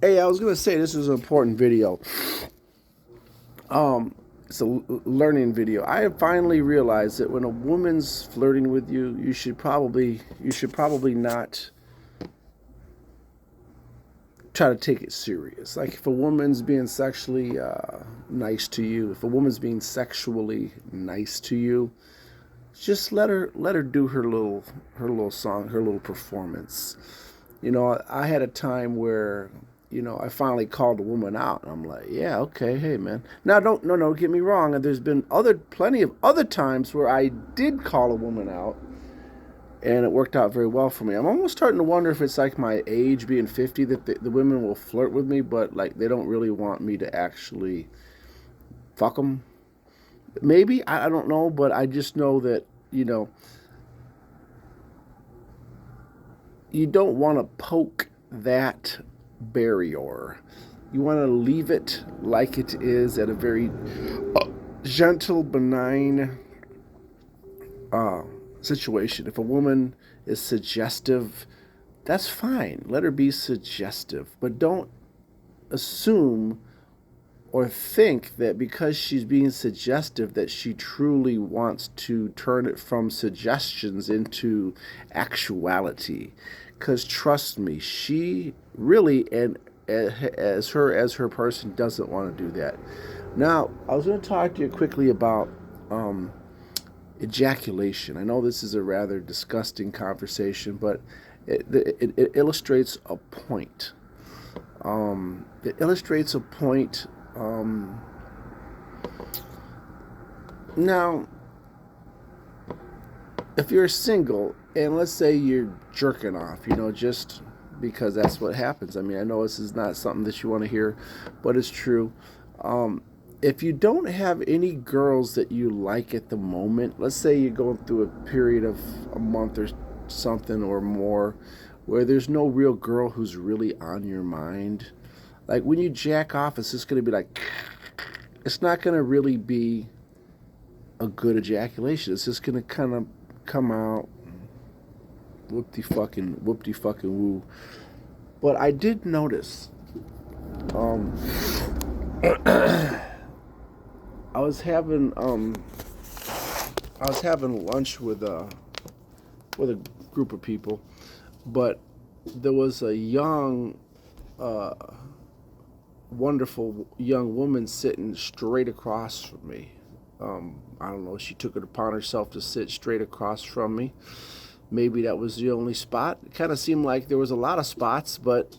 Hey, I was gonna say this is an important video. It's a learning video. I have finally realized that when a woman's flirting with you, you should probably not try to take it serious. Like if a woman's being sexually nice to you, if a woman's being sexually nice to you, just let her do her little song, her little performance. I had a time where, I finally called a woman out, and I'm like, yeah, okay, hey, man. Now, don't, no, no, get me wrong. And there's been plenty of other times where I did call a woman out, and it worked out very well for me. I'm almost starting to wonder if it's like my age being 50 that the women will flirt with me, but like they don't really want me to actually fuck them. Maybe, I don't know, but I just know that, you don't want to poke that barrier. You want to leave it like it is at a very gentle, benign situation. If a woman is suggestive, that's fine. Let her be suggestive. But don't assume or think that because she's being suggestive that she truly wants to turn it from suggestions into actuality. Because trust me, she really, and as her person, doesn't want to do that. Now, I was going to talk to you quickly about ejaculation. I know this is a rather disgusting conversation, but it illustrates a point. It illustrates a point. Now, if you're single and let's say you're jerking off, just because that's what happens. I mean, I know this is not something that you want to hear, but it's true. If you don't have any girls that you like at the moment, let's say you're going through a period of a month or something or more where there's no real girl who's really on your mind, like when you jack off, it's just going to be like, it's not going to really be a good ejaculation. It's just going to kind of come out whoopty fucking woo. But I did notice, um, I was having lunch with a group of people, but there was a young, wonderful young woman sitting straight across from me. I don't know. She took it upon herself to sit straight across from me. Maybe that was the only spot. It kind of seemed like there was a lot of spots, but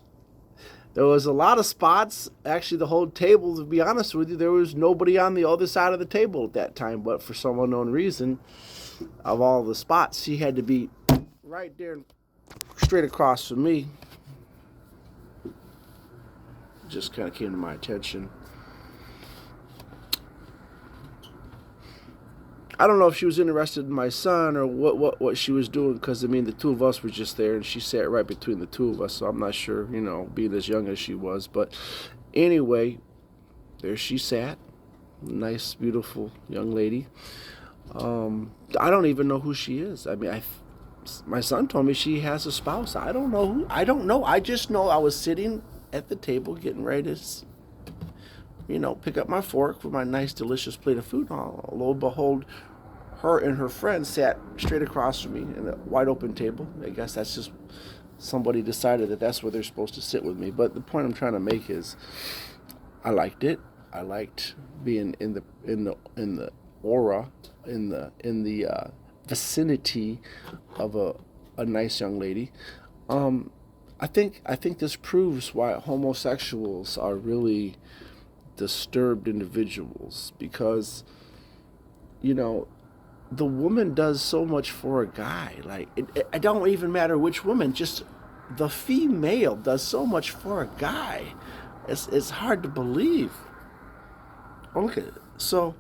there was a lot of spots. Actually, the whole table, to be honest with you, there was nobody on the other side of the table at that time. But for some unknown reason, of all the spots, she had to be right there, straight across from me. Just kind of came to my attention. I don't know if she was interested in my son or what she was doing, because I mean the two of us were just there and she sat right between the two of us, so I'm not sure, being as young as she was. But anyway, there she sat, nice, beautiful young lady. I don't even know who she is. I mean, my son told me she has a spouse. I don't know who. I don't know. I just know I was sitting at the table getting ready to pick up my fork for my nice, delicious plate of food. Oh, lo and behold, her and her friend sat straight across from me in a wide open table. I guess that's just somebody decided that that's where they're supposed to sit with me. But the point I'm trying to make is, I liked it. I liked being in the aura, in the vicinity of a nice young lady. I think this proves why homosexuals are really disturbed individuals, because the woman does so much for a guy. Like it don't even matter which woman, just the female does so much for a guy. It's hard to believe. Okay, so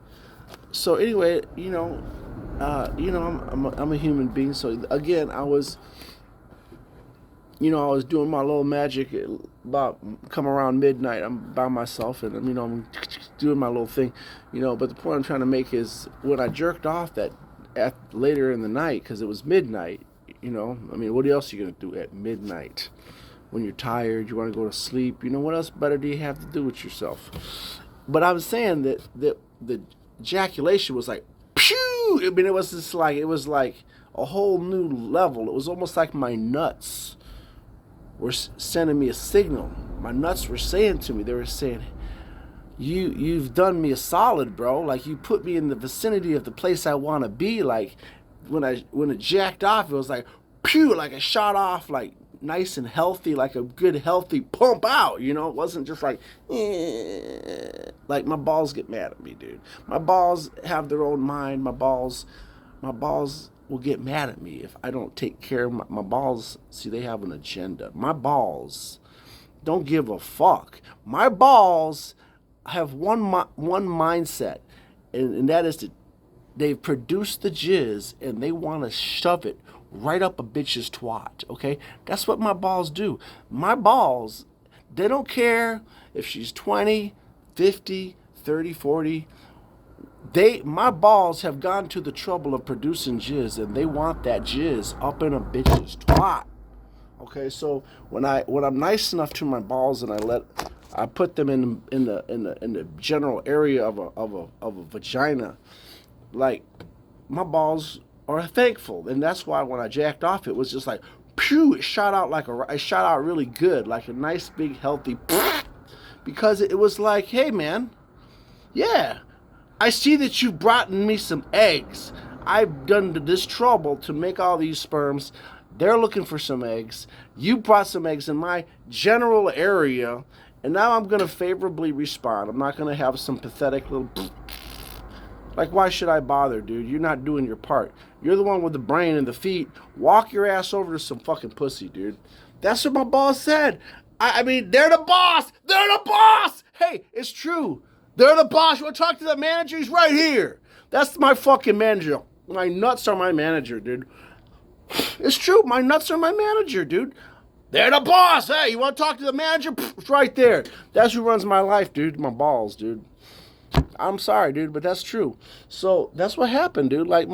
anyway, I'm a human being. So again, I was doing my little magic about come around midnight. I'm by myself and I'm doing my little thing, But the point I'm trying to make is when I jerked off later in the night, because it was midnight, I mean, what else are you gonna do at midnight? when you're tired, you want to go to sleep. You know what else better do you have to do with yourself? But I'm saying that the ejaculation was like, pew! I mean, it was like a whole new level. It was almost like my nuts were sending me a signal. My nuts were saying to me, they were saying, you've done me a solid, bro. Like, you put me in the vicinity of the place I want to be. Like, when it jacked off, it was like, pew, like a shot off, like nice and healthy, like a good healthy pump out. You know, it wasn't just like, like my balls get mad at me, dude. My balls have their own mind. My balls will get mad at me if I don't take care of my balls. See, they have an agenda. My balls don't give a fuck. My balls have one mindset, and that is they've produced the jizz and they want to shove it right up a bitch's twat, okay? That's what my balls do. My balls, they don't care if she's 20, 50, 30, 40. My balls have gone to the trouble of producing jizz, and they want that jizz up in a bitch's twat. Okay, so when I'm nice enough to my balls and I put them in the general area of a vagina, like, my balls are thankful, and that's why when I jacked off, it was just like, pew! It shot out really good, like a nice big healthy, because it was like, hey man, yeah, I see that you brought me some eggs. I've done this trouble to make all these sperms. They're looking for some eggs. You brought some eggs in my general area, and now I'm going to favorably respond. I'm not going to have some pathetic little... Like, why should I bother, dude? You're not doing your part. You're the one with the brain and the feet. Walk your ass over to some fucking pussy, dude. That's what my boss said. I mean, they're the boss. They're the boss. Hey, it's true. They're the boss. You want to talk to the manager? He's right here. That's my fucking manager. My nuts are my manager, dude. It's true. My nuts are my manager, dude. They're the boss. Hey, you want to talk to the manager? It's right there. That's who runs my life, dude. My balls, dude. I'm sorry, dude, but that's true. So that's what happened, dude. Like,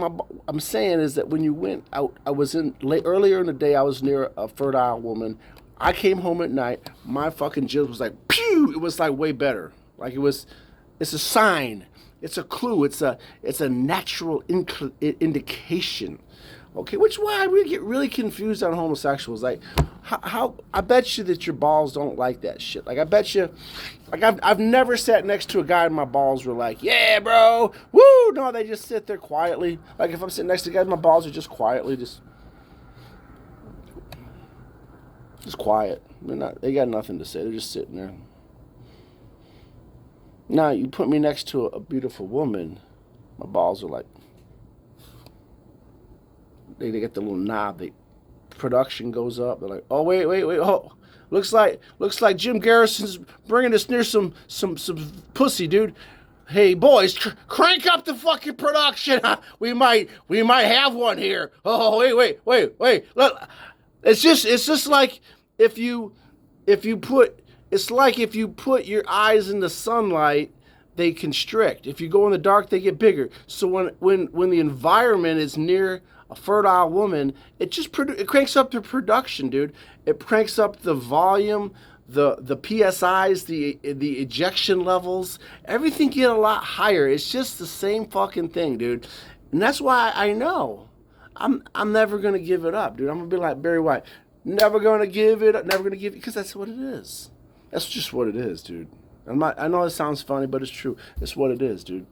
I'm saying is that when you went out, I was earlier in the day, I was near a fertile woman. I came home at night. My fucking jizz was like, pew! It was like way better. Like, it's a sign. It's a clue. It's a natural indication. Okay, which is why we get really confused on homosexuals. Like, how I bet you that your balls don't like that shit. Like, I bet you, like, I've never sat next to a guy and my balls were like, yeah, bro, woo. No, they just sit there quietly. Like, if I'm sitting next to a guy, my balls are just quietly, just quiet. They got nothing to say. They're just sitting there. Now, you put me next to a beautiful woman, my balls are like, they get the little knob. Production goes up. They're like, oh, wait. Oh, looks like Jim Garrison's bringing us near some pussy, dude. Hey, boys, crank up the fucking production. We might have one here. Oh, wait. Look, it's just like if you put your eyes in the sunlight, they constrict. If you go in the dark, they get bigger. So when the environment is near a fertile woman, it cranks up the production, dude. It cranks up the volume, the PSIs, the ejection levels. Everything get a lot higher. It's just the same fucking thing, dude. And that's why I know I'm never gonna give it up, dude. I'm gonna be like Barry White, never gonna give it up, never gonna give it, because that's what it is. That's just what it is, dude. I know it sounds funny, but it's true. It's what it is, dude.